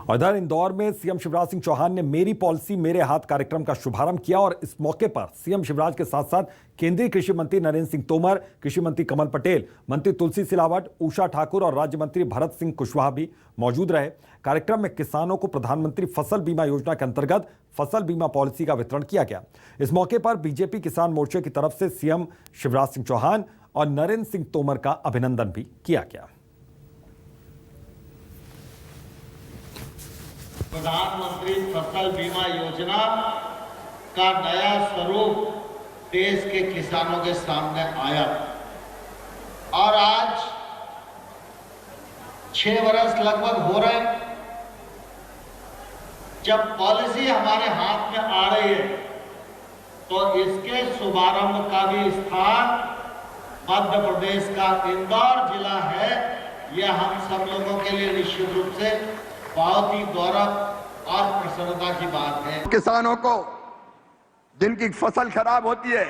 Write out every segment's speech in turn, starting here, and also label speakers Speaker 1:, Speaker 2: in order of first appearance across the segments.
Speaker 1: और इधर इंदौर में सीएम शिवराज सिंह चौहान ने मेरी पॉलिसी मेरे हाथ कार्यक्रम का शुभारंभ किया और इस मौके पर सीएम शिवराज के साथ साथ केंद्रीय कृषि मंत्री नरेंद्र सिंह तोमर, कृषि मंत्री कमल पटेल, मंत्री तुलसी सिलावट, उषा ठाकुर और राज्य मंत्री भरत सिंह कुशवाहा भी मौजूद रहे। कार्यक्रम में किसानों को प्रधानमंत्री फसल बीमा योजना के अंतर्गत फसल बीमा पॉलिसी का वितरण किया गया। इस मौके पर बीजेपी किसान मोर्चे की तरफ से सीएम शिवराज सिंह चौहान और नरेंद्र सिंह तोमर का अभिनंदन भी किया गया।
Speaker 2: प्रधानमंत्री फसल बीमा योजना का नया स्वरूप देश के किसानों के सामने आया और आज 6 वर्ष लगभग हो रहे हैं जब पॉलिसी हमारे हाथ में आ रही है, तो इसके शुभारंभ का भी स्थान मध्य प्रदेश का इंदौर जिला है। यह हम सब लोगों के लिए निश्चित रूप से बहुत ही गौरव और प्रसन्नता की बात है।
Speaker 3: किसानों को जिनकी फसल खराब होती है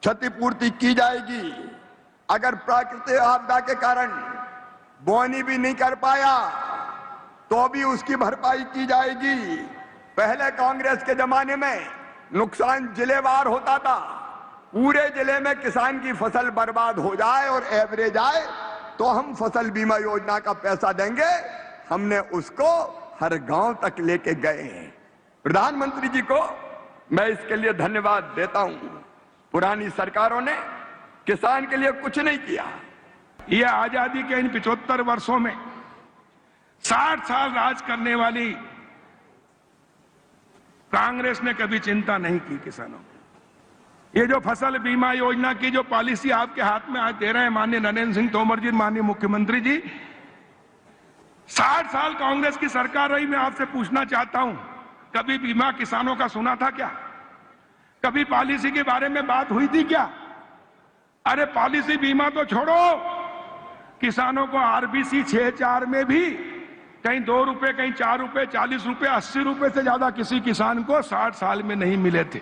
Speaker 3: क्षतिपूर्ति की जाएगी। अगर प्राकृतिक आपदा के कारण बोनी भी नहीं कर पाया तो भी उसकी भरपाई की जाएगी। पहले कांग्रेस के जमाने में नुकसान जिलेवार होता था, पूरे जिले में किसान की फसल बर्बाद हो जाए और एवरेज आए तो हम फसल बीमा योजना का पैसा देंगे। हमने उसको हर गांव तक लेके गए हैं। प्रधानमंत्री जी को मैं इसके लिए धन्यवाद देता हूं। पुरानी सरकारों ने किसान के लिए कुछ नहीं किया।
Speaker 4: ये आजादी के इन 75 वर्षों में 60 साल राज करने वाली कांग्रेस ने कभी चिंता नहीं की किसानों की। ये जो फसल बीमा योजना की जो पॉलिसी आपके हाथ में आज दे रहे हैं माननीय नरेंद्र सिंह तोमर जी, माननीय मुख्यमंत्री जी, 60 साल कांग्रेस की सरकार रही। मैं आपसे पूछना चाहता हूं, कभी बीमा किसानों का सुना था क्या? कभी पॉलिसी के बारे में बात हुई थी क्या? अरे पॉलिसी बीमा तो छोड़ो, किसानों को आरबीसी 6-4 में भी कहीं 2 रुपए, कहीं 4 रुपए, 40 रुपए, 80 रुपए से ज्यादा किसी किसान को 60 साल में नहीं मिले थे।